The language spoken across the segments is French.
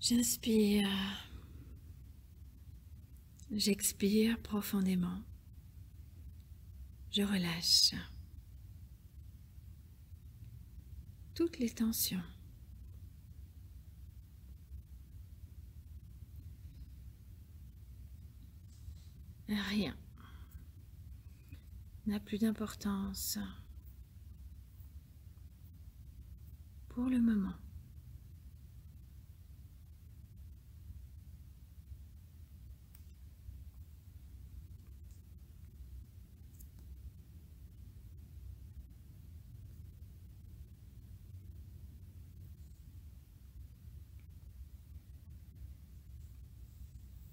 J'inspire, j'expire profondément, je relâche toutes les tensions. Rien n'a plus d'importance pour le moment.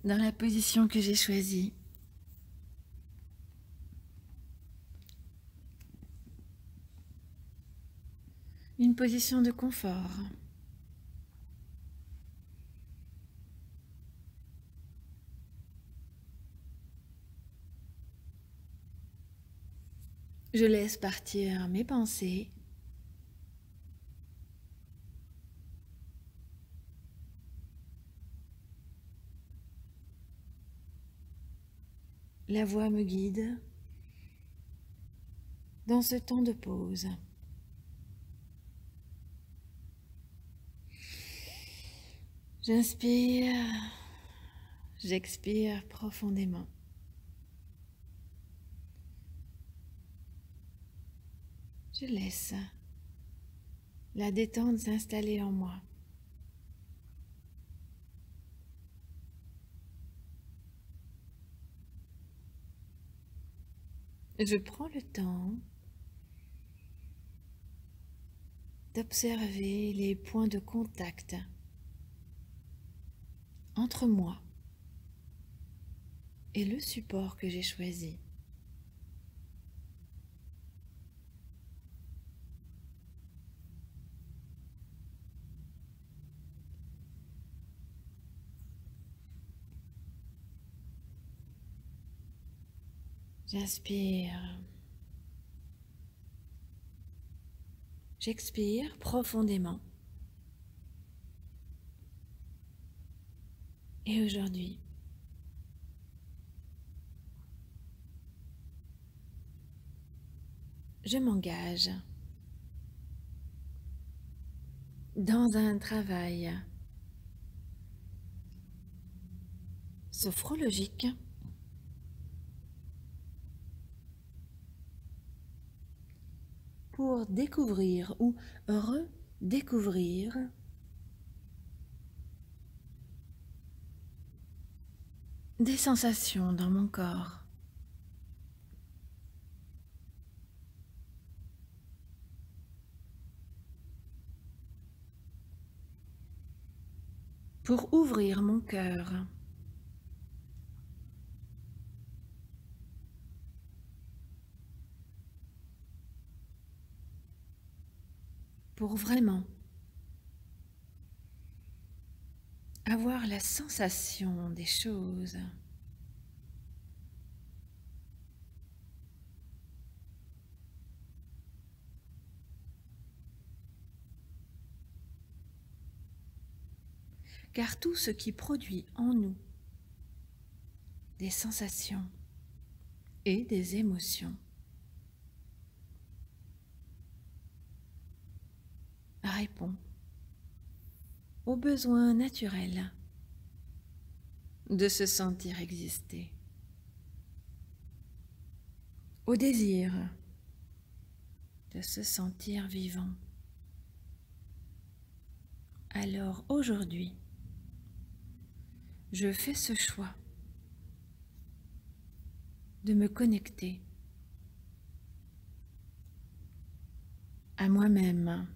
Dans la position que j'ai choisie, une position de confort. Je laisse partir mes pensées. La voix me guide dans ce temps de pause. J'inspire, j'expire profondément. Je laisse la détente s'installer en moi. Je prends le temps d'observer les points de contact entre moi et le support que j'ai choisi. J'inspire, j'expire profondément. Et aujourd'hui, je m'engage dans un travail sophrologique pour découvrir ou redécouvrir des sensations dans mon corps. Pour ouvrir mon cœur pour vraiment avoir la sensation des choses. Car tout ce qui produit en nous des sensations et des émotions répond au besoin naturel de se sentir exister, au désir de se sentir vivant. Alors aujourd'hui, je fais ce choix de me connecter à moi-même,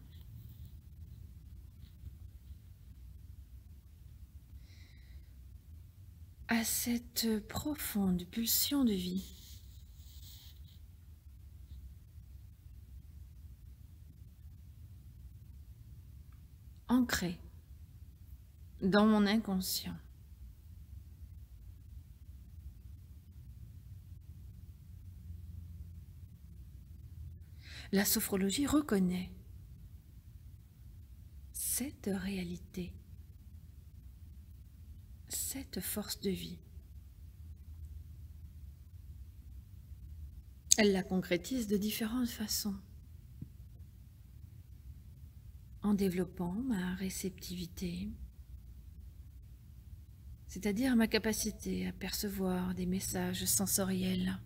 à cette profonde pulsion de vie ancrée dans mon inconscient. La sophrologie reconnaît cette réalité cette force de vie. Elle la concrétise de différentes façons, en développant ma réceptivité, c'est-à-dire ma capacité à percevoir des messages sensoriels,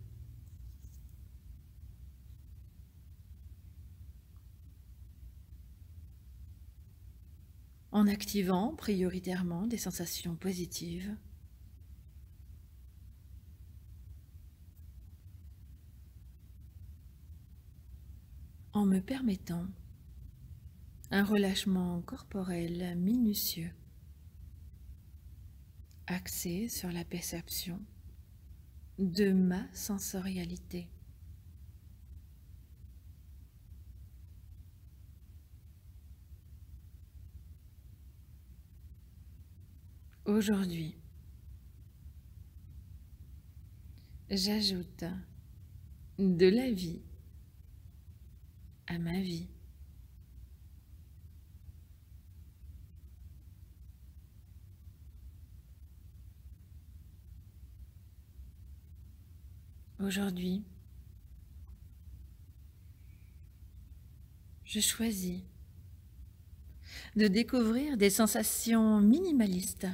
en activant prioritairement des sensations positives, en me permettant un relâchement corporel minutieux, axé sur la perception de ma sensorialité. Aujourd'hui, j'ajoute de la vie à ma vie. Aujourd'hui, je choisis de découvrir des sensations minimalistes,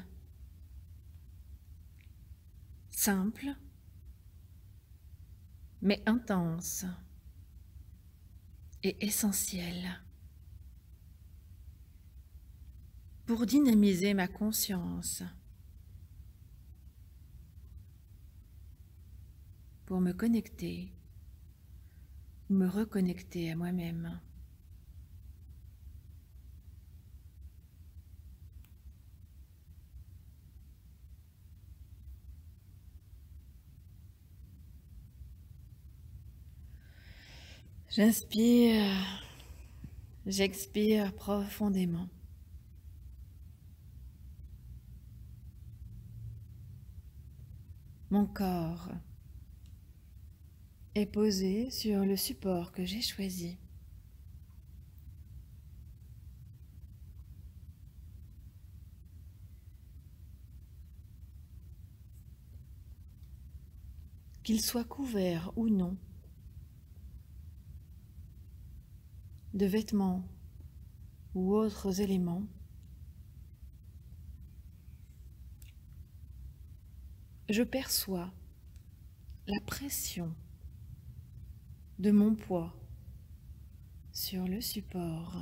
simples, mais intenses et essentielles pour dynamiser ma conscience, pour me connecter ou me reconnecter à moi-même. J'inspire, j'expire profondément. Mon corps est posé sur le support que j'ai choisi. Qu'il soit couvert ou non de vêtements ou autres éléments, je perçois la pression de mon poids sur le support.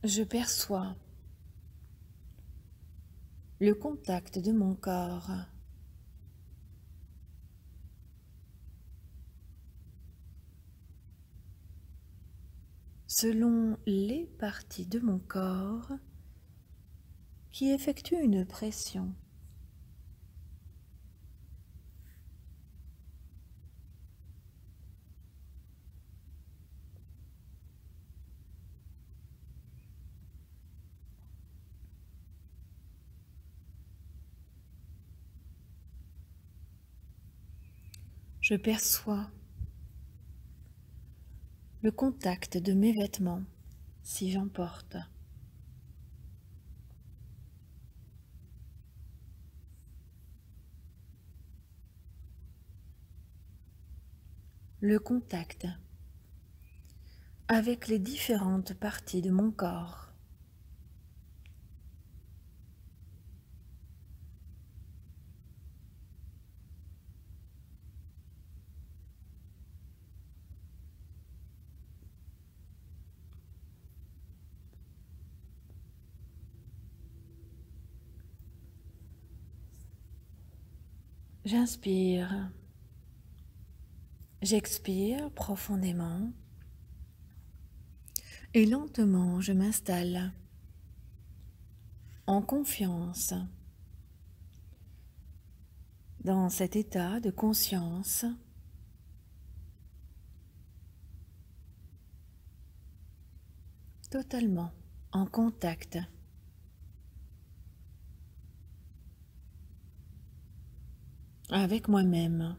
Je perçois le contact de mon corps selon les parties de mon corps qui effectuent une pression. Je perçois le contact de mes vêtements, si j'en porte. Le contact avec les différentes parties de mon corps. J'inspire, j'expire profondément et lentement je m'installe en confiance dans cet état de conscience totalement en contact avec moi-même.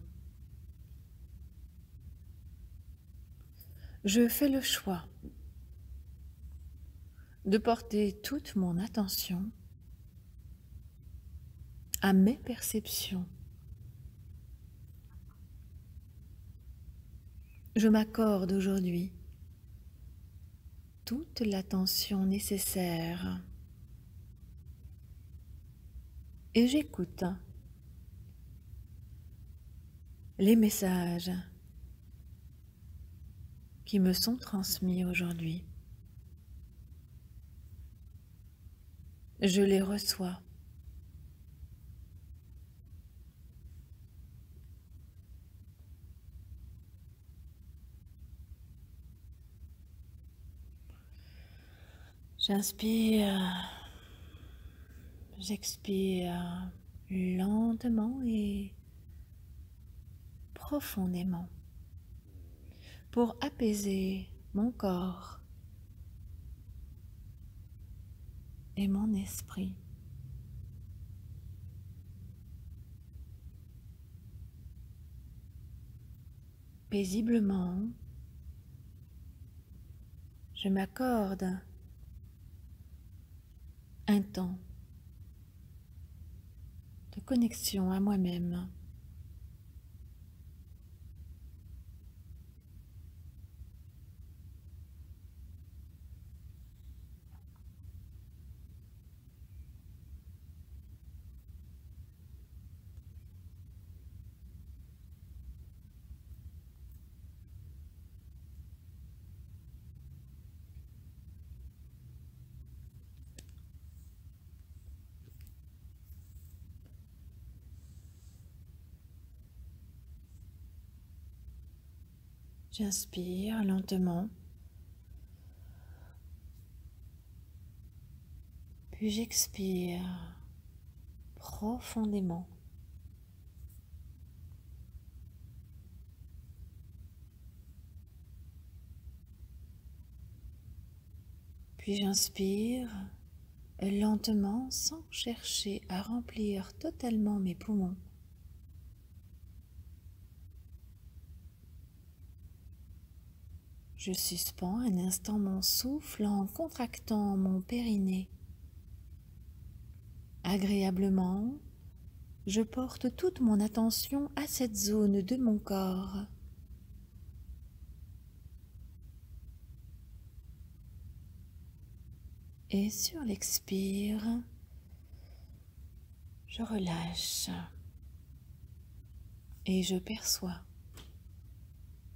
Je fais le choix de porter toute mon attention à mes perceptions. Je m'accorde aujourd'hui toute l'attention nécessaire et j'écoute les messages qui me sont transmis aujourd'hui. Je les reçois. J'inspire, j'expire lentement et profondément pour apaiser mon corps et mon esprit. Paisiblement, je m'accorde un temps de connexion à moi-même. J'inspire lentement, puis j'expire profondément. Puis j'inspire lentement sans chercher à remplir totalement mes poumons. Je suspends un instant mon souffle en contractant mon périnée. Agréablement, je porte toute mon attention à cette zone de mon corps. Et sur l'expire, je relâche et je perçois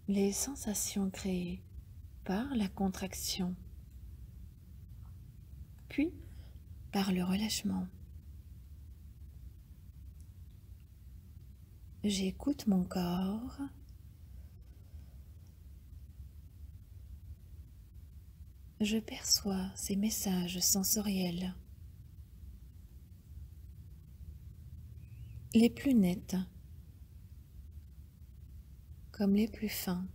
les sensations créées par la contraction, puis par le relâchement. J'écoute mon corps, je perçois ces messages sensoriels, les plus nets comme les plus fins.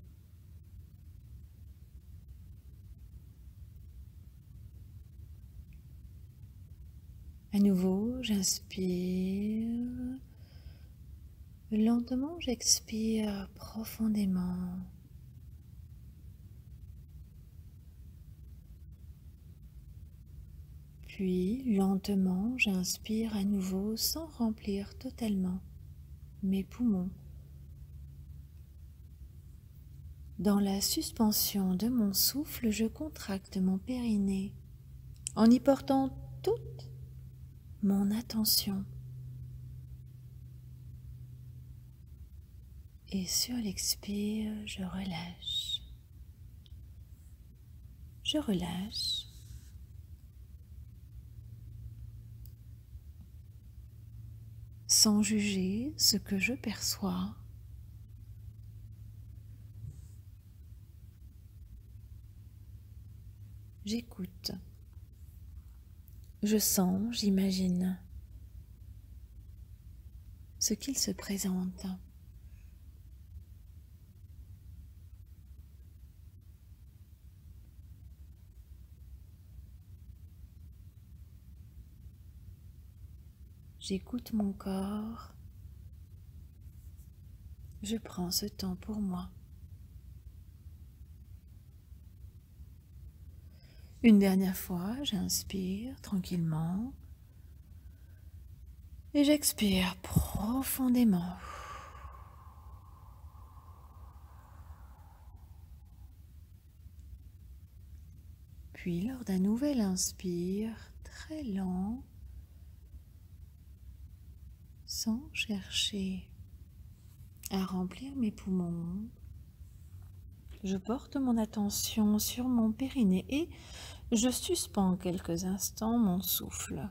À nouveau, j'inspire. Lentement, j'expire profondément. Puis, lentement, j'inspire à nouveau sans remplir totalement mes poumons. Dans la suspension de mon souffle, je contracte mon périnée en y portant toute mon attention. Et sur l'expire, je relâche. Je relâche. Sans juger ce que je perçois. J'écoute. Je sens, j'imagine ce qu'il se présente. J'écoute mon corps. Je prends ce temps pour moi. Une dernière fois, j'inspire tranquillement et j'expire profondément. Puis, lors d'un nouvel inspire, très lent, sans chercher à remplir mes poumons, je porte mon attention sur mon périnée et je suspends quelques instants mon souffle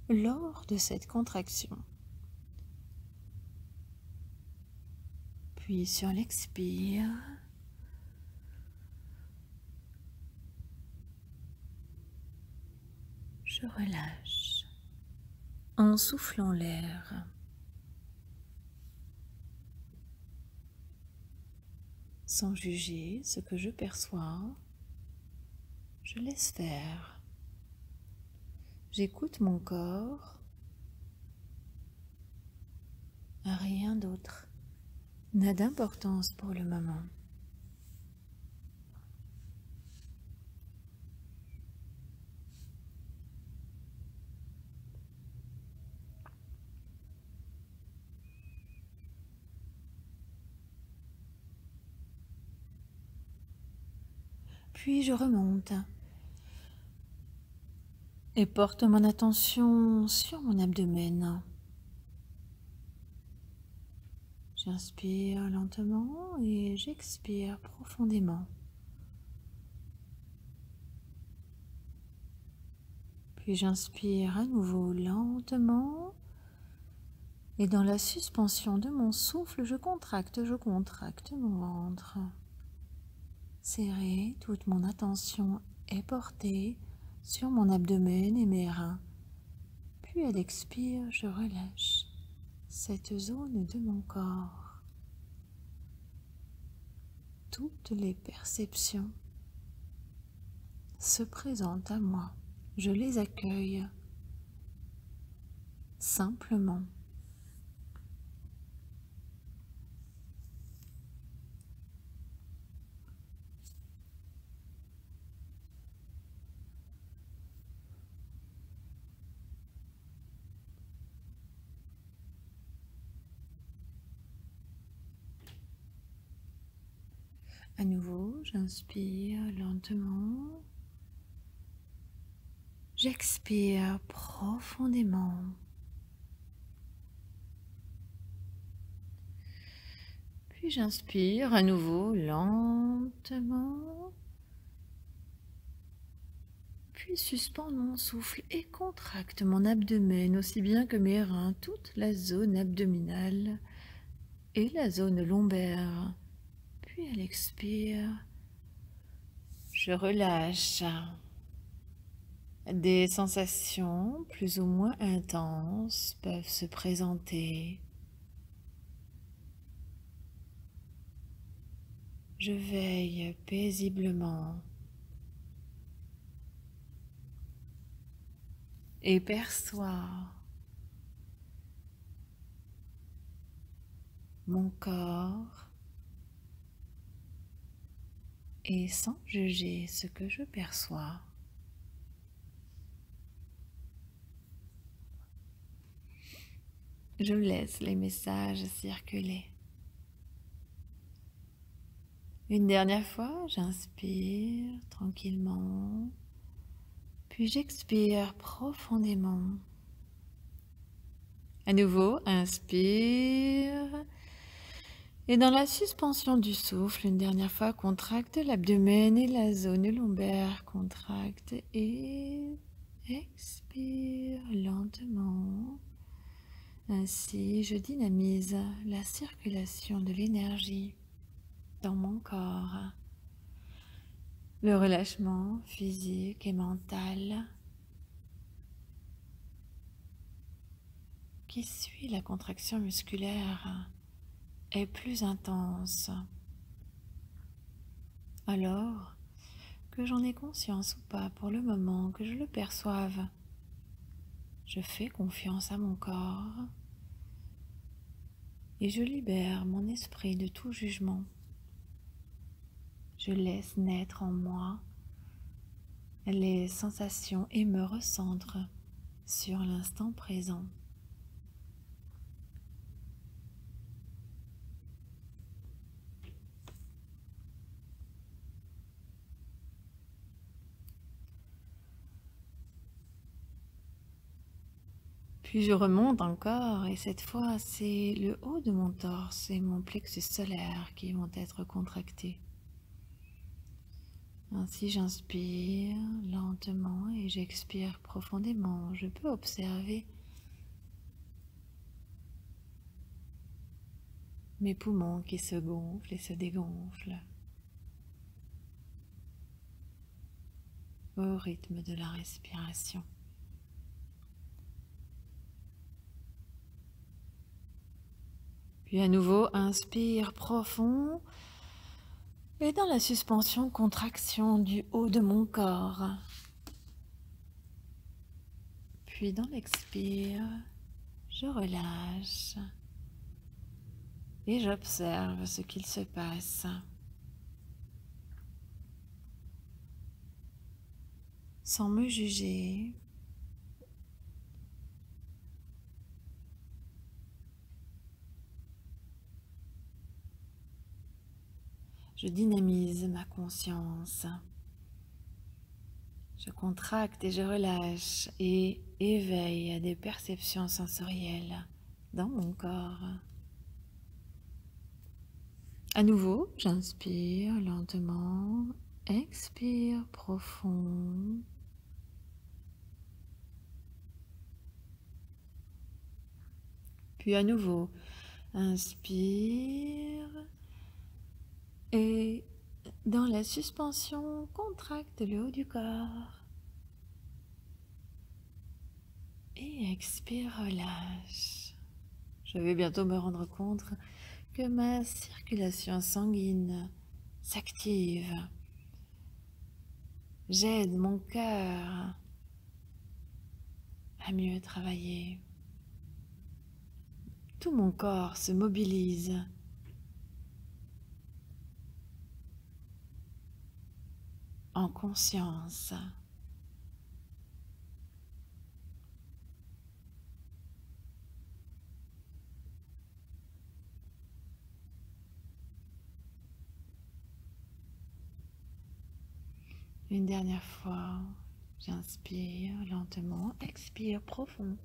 lors de cette contraction. Puis sur l'expire, je relâche en soufflant l'air. Sans juger ce que je perçois, je laisse faire. J'écoute mon corps, rien d'autre n'a d'importance pour le moment. Puis je remonte et porte mon attention sur mon abdomen. J'inspire lentement et j'expire profondément. Puis j'inspire à nouveau lentement et dans la suspension de mon souffle, je contracte mon ventre. Serré, toute mon attention est portée sur mon abdomen et mes reins. Puis à l'expire, je relâche cette zone de mon corps. Toutes les perceptions se présentent à moi. Je les accueille simplement. À nouveau, j'inspire lentement. J'expire profondément. Puis j'inspire à nouveau lentement. Puis suspends mon souffle et contracte mon abdomen aussi bien que mes reins, toute la zone abdominale et la zone lombaire. Puis à l'expire, je relâche. Des sensations plus ou moins intenses peuvent se présenter. Je veille paisiblement et perçois mon corps et sans juger ce que je perçois. Je laisse les messages circuler. Une dernière fois, j'inspire tranquillement, puis j'expire profondément. À nouveau, inspire. Et dans la suspension du souffle, une dernière fois, contracte l'abdomen et la zone lombaire. Contracte et expire lentement. Ainsi, je dynamise la circulation de l'énergie dans mon corps. Le relâchement physique et mental qui suit la contraction musculaire est plus intense. Alors que j'en ai conscience ou pas pour le moment, que je le perçoive, Je fais confiance à mon corps et je libère mon esprit de tout jugement. Je laisse naître en moi les sensations et me recentre sur l'instant présent. Puis je remonte encore et cette fois c'est le haut de mon torse et mon plexus solaire qui vont être contractés. Ainsi j'inspire lentement et j'expire profondément. Je peux observer mes poumons qui se gonflent et se dégonflent au rythme de la respiration. Puis à nouveau, inspire profond et dans la suspension, contraction du haut de mon corps. Puis dans l'expire, je relâche et j'observe ce qu'il se passe. Sans me juger. Je dynamise ma conscience. Je contracte et je relâche et éveille à des perceptions sensorielles dans mon corps. À nouveau, j'inspire lentement, expire profond. Puis à nouveau, inspire et dans la suspension, contracte le haut du corps. Et expire, relâche. Je vais bientôt me rendre compte que ma circulation sanguine s'active. J'aide mon cœur à mieux travailler. Tout mon corps se mobilise. En conscience. Une dernière fois, j'inspire lentement, expire profond.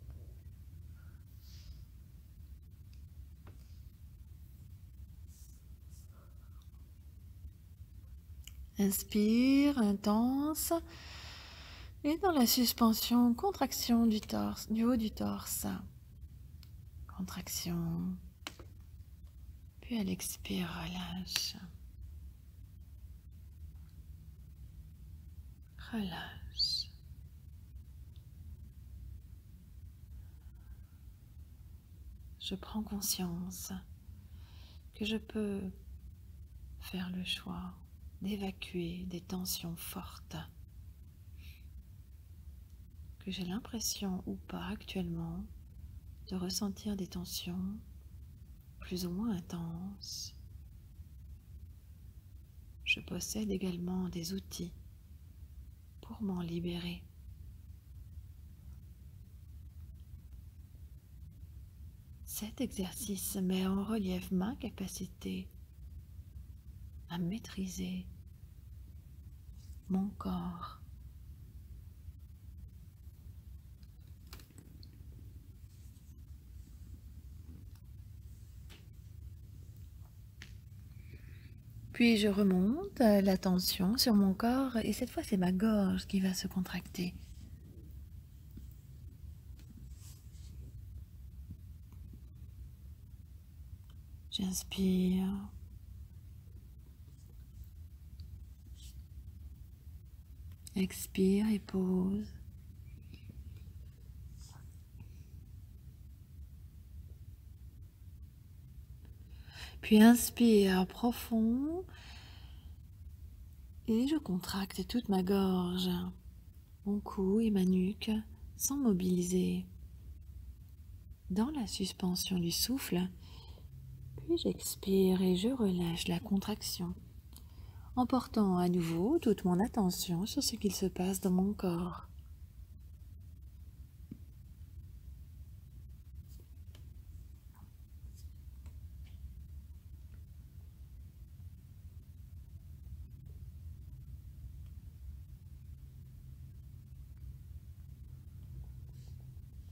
Inspire, intense. Et dans la suspension, contraction du torse, du haut du torse. Contraction. Puis à l'expire, relâche. Relâche. Je prends conscience que je peux faire le choix d'évacuer des tensions fortes, que j'ai l'impression ou pas actuellement de ressentir des tensions plus ou moins intenses. Je possède également des outils pour m'en libérer. Cet exercice met en relief ma capacité à maîtriser mon corps. Puis je remonte l'attention sur mon corps et cette fois c'est ma gorge qui va se contracter. J'inspire. Expire et pose. Puis inspire profond et je contracte toute ma gorge, mon cou et ma nuque sans mobiliser dans la suspension du souffle. Puis j'expire et je relâche la contraction, en portant à nouveau toute mon attention sur ce qu'il se passe dans mon corps.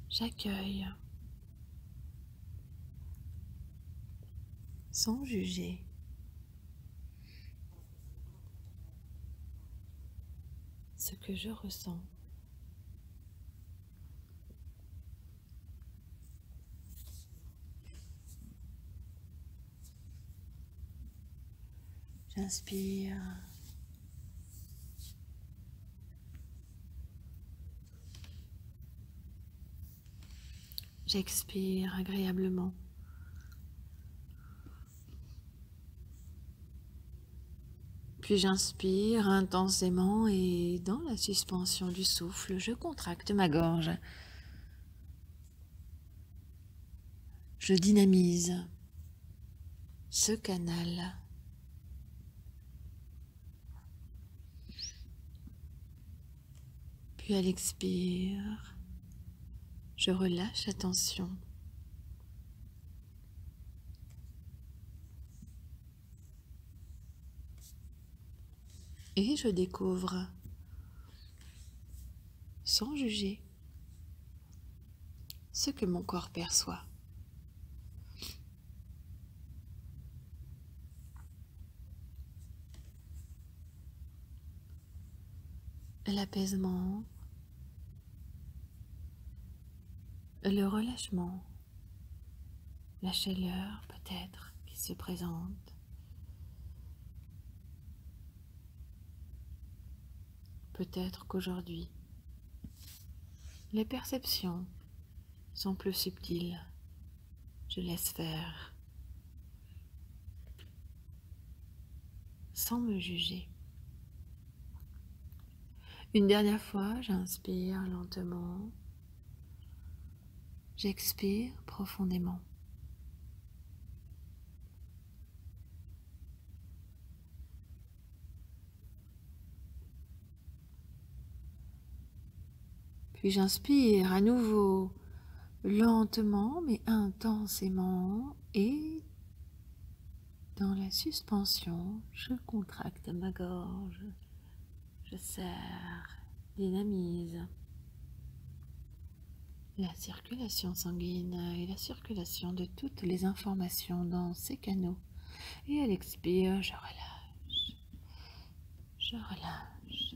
J'accueille, sans juger, ce que je ressens. J'inspire. J'expire agréablement. Puis j'inspire intensément et dans la suspension du souffle, je contracte ma gorge. Je dynamise ce canal. Puis à l'expire, je relâche la tension. Et je découvre, sans juger, ce que mon corps perçoit. L'apaisement, le relâchement, la chaleur peut-être qui se présente. Peut-être qu'aujourd'hui, les perceptions sont plus subtiles. Je laisse faire, sans me juger. Une dernière fois, j'inspire lentement. J'expire profondément. Puis j'inspire à nouveau, lentement mais intensément, et dans la suspension, je contracte ma gorge, je serre, dynamise la circulation sanguine et la circulation de toutes les informations dans ces canaux. Et à l'expire, je relâche, je relâche.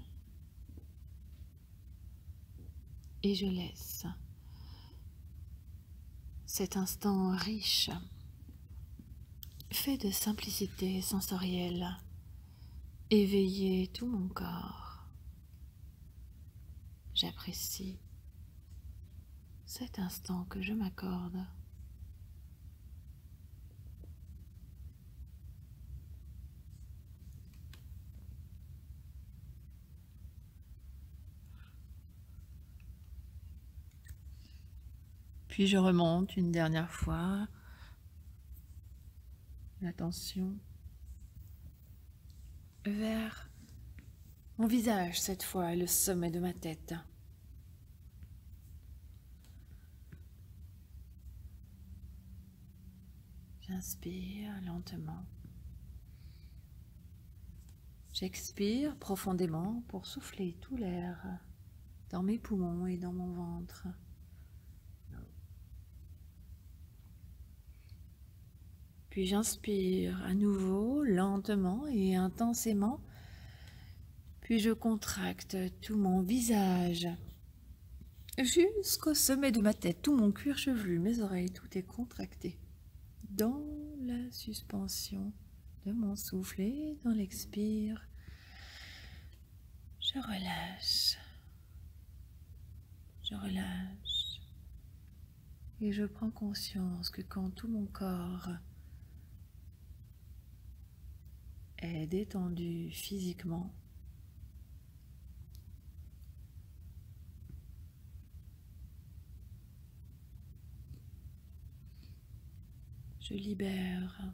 Et je laisse cet instant riche, fait de simplicité sensorielle, éveiller tout mon corps. J'apprécie cet instant que je m'accorde. Puis je remonte une dernière fois l'attention vers mon visage cette fois, le sommet de ma tête. J'inspire lentement. J'expire profondément pour souffler tout l'air dans mes poumons et dans mon ventre. Puis j'inspire à nouveau, lentement et intensément. Puis je contracte tout mon visage jusqu'au sommet de ma tête, tout mon cuir chevelu, mes oreilles, tout est contracté. Dans la suspension de mon souffle et dans l'expire, je relâche. Je relâche. Et je prends conscience que quand tout mon corps est détendu physiquement, je libère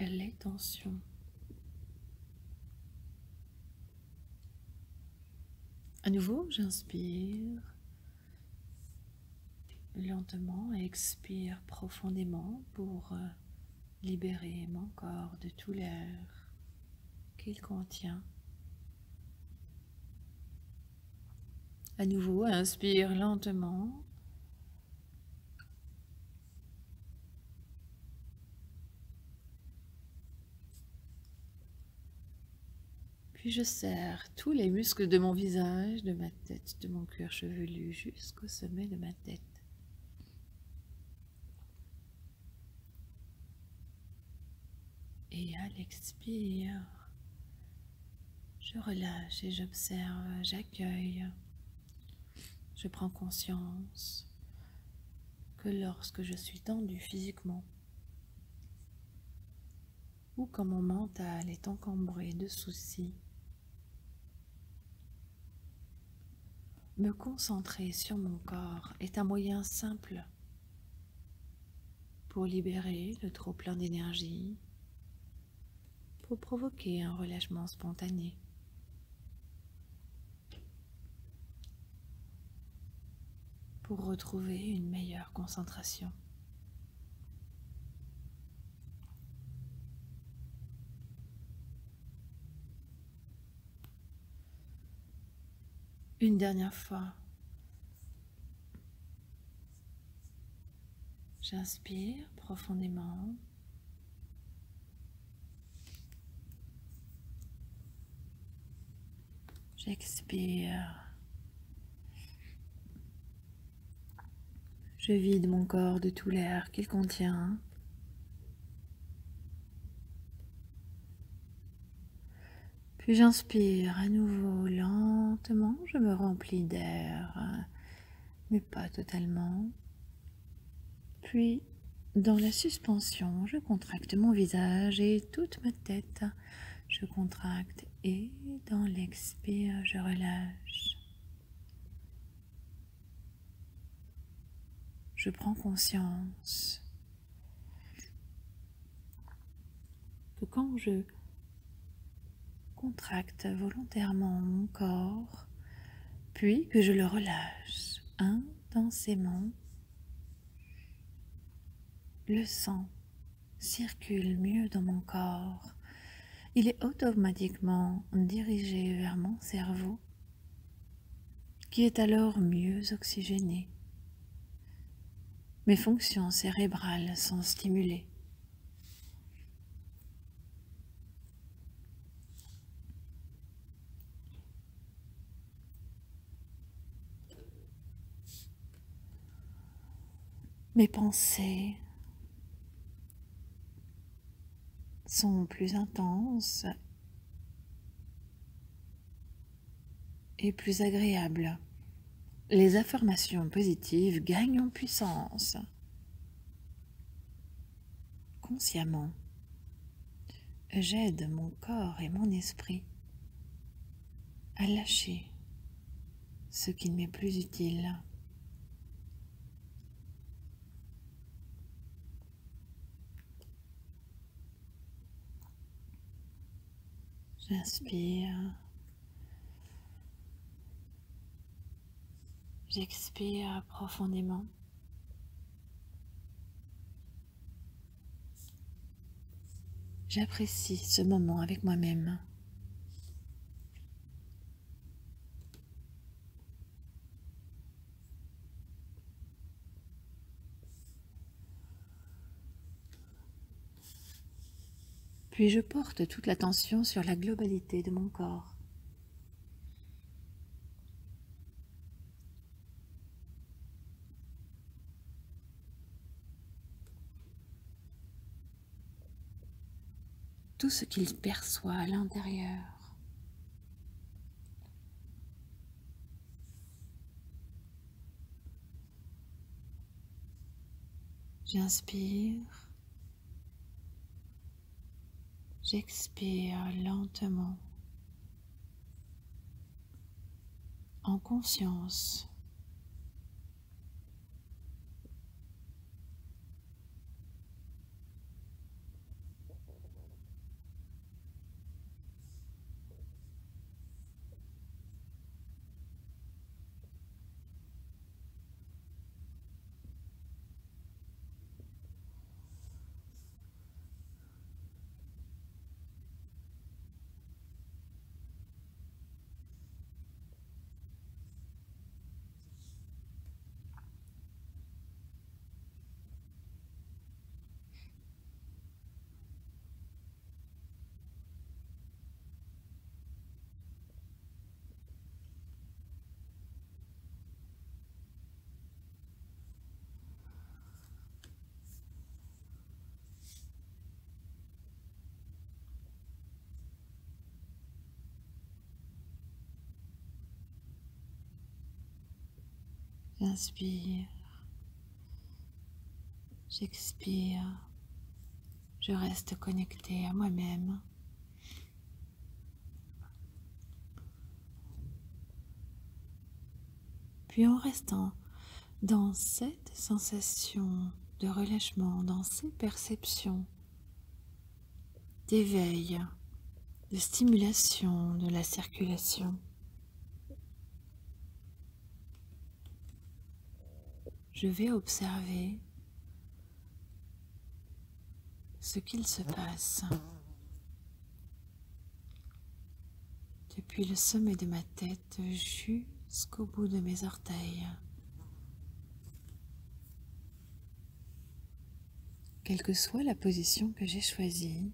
les tensions. À nouveau, j'inspire lentement et expire profondément pour libérer mon corps de tout l'air qu'il contient. À nouveau, inspire lentement. Puis je serre tous les muscles de mon visage, de ma tête, de mon cuir chevelu jusqu'au sommet de ma tête. Et à l'expire, je relâche et j'observe, j'accueille. Je prends conscience que lorsque je suis tendue physiquement, ou quand mon mental est encombré de soucis, me concentrer sur mon corps est un moyen simple pour libérer le trop-plein d'énergie, pour provoquer un relâchement spontané. Pour retrouver une meilleure concentration. Une dernière fois. J'inspire profondément. J'expire. Je vide mon corps de tout l'air qu'il contient. Puis j'inspire à nouveau lentement. Je me remplis d'air, mais pas totalement. Puis, dans la suspension, je contracte mon visage et toute ma tête. Je contracte et dans l'expire, je relâche. Je prends conscience que quand je contracte volontairement mon corps, puis que je le relâche intensément, le sang circule mieux dans mon corps. Il est automatiquement dirigé vers mon cerveau, qui est alors mieux oxygéné. Mes fonctions cérébrales sont stimulées. Mes pensées sont plus intenses et plus agréables. Les affirmations positives gagnent en puissance. Consciemment, j'aide mon corps et mon esprit à lâcher ce qui ne m'est plus utile. J'inspire. J'expire profondément. J'apprécie ce moment avec moi-même. Puis je porte toute l'attention sur la globalité de mon corps. Tout ce qu'il perçoit à l'intérieur. J'inspire. J'expire lentement, en conscience J'inspire, j'expire, je reste connecté à moi-même. Puis en restant dans cette sensation de relâchement, dans ces perceptions d'éveil, de stimulation de la circulation, je vais observer ce qu'il se passe depuis le sommet de ma tête jusqu'au bout de mes orteils. Quelle que soit la position que j'ai choisie,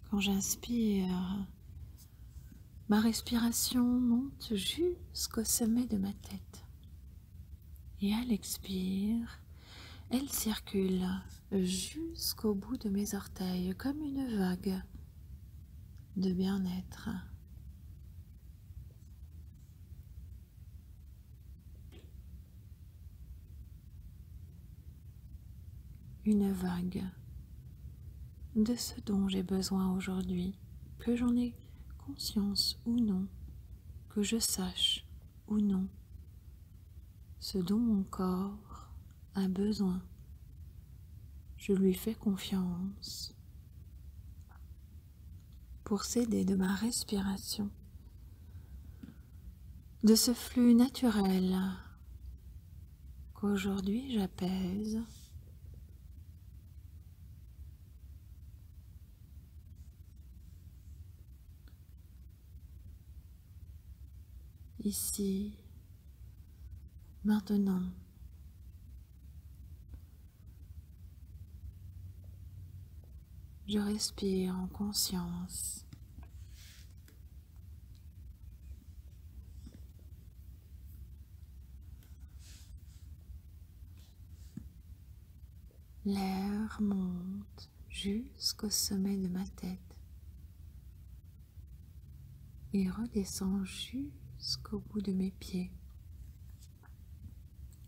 quand j'inspire, ma respiration monte jusqu'au sommet de ma tête. Et à l'expire, elle circule jusqu'au bout de mes orteils comme une vague de bien-être. Une vague de ce dont j'ai besoin aujourd'hui, que j'en ai conscience ou non, que je sache ou non, ce dont mon corps a besoin. Je lui fais confiance pour s'aider de ma respiration, de ce flux naturel qu'aujourd'hui j'apaise. Ici, maintenant, je respire en conscience. L'air monte jusqu'au sommet de ma tête et redescend jusqu'au bout de mes pieds.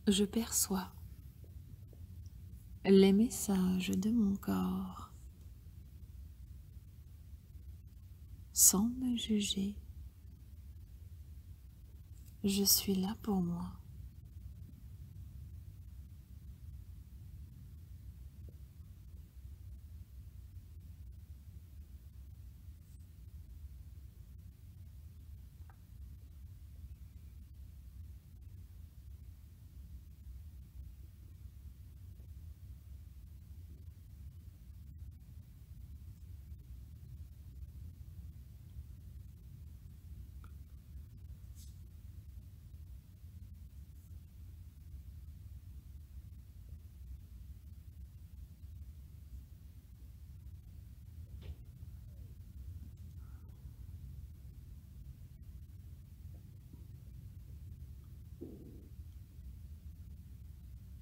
Je perçois les messages de mon corps sans me juger. Je suis là pour moi.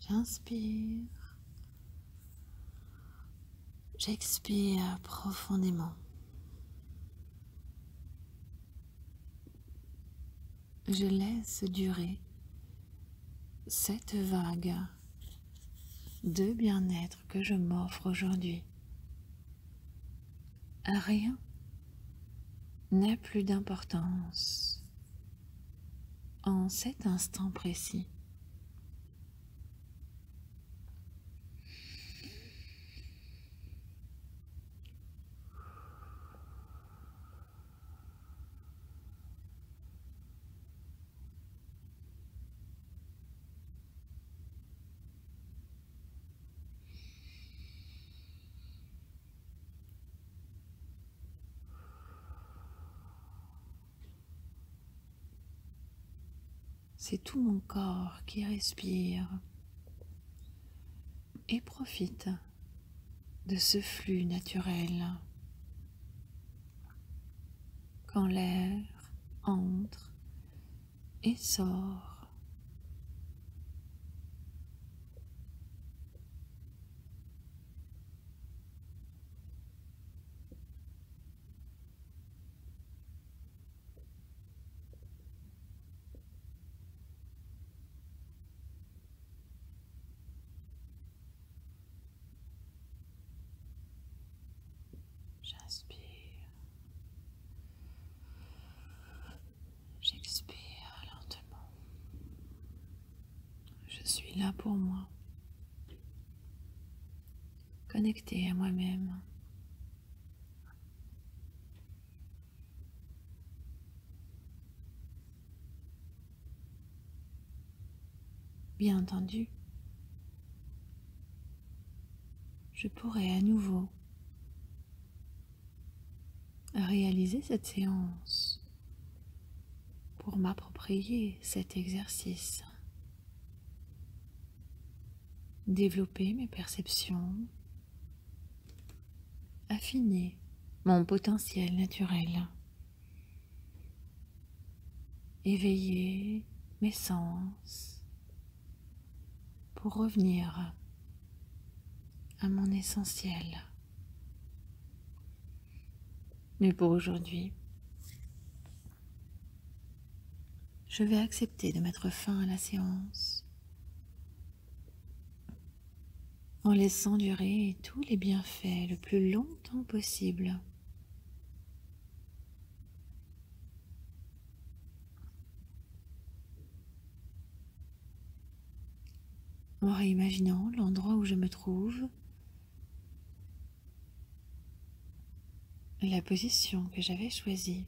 J'inspire, j'expire profondément. Je laisse durer cette vague de bien-être que je m'offre aujourd'hui. Rien n'a plus d'importance en cet instant précis. C'est tout mon corps qui respire et profite de ce flux naturel. Quand l'air entre et sort, Inspire. J'expire lentement. Je suis là pour moi. Connecté à moi-même. Bien entendu, je pourrais à nouveau réaliser cette séance pour m'approprier cet exercice, développer mes perceptions, affiner mon potentiel naturel, éveiller mes sens pour revenir à mon essentiel. Mais pour aujourd'hui, je vais accepter de mettre fin à la séance en laissant durer tous les bienfaits le plus longtemps possible. En réimaginant l'endroit où je me trouve, la position que j'avais choisie.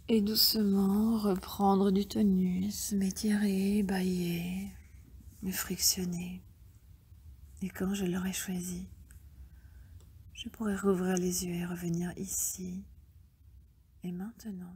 Et doucement reprendre du tonus, m'étirer, bâiller, me frictionner. Et quand je l'aurai choisi, je pourrai rouvrir les yeux et revenir ici et maintenant.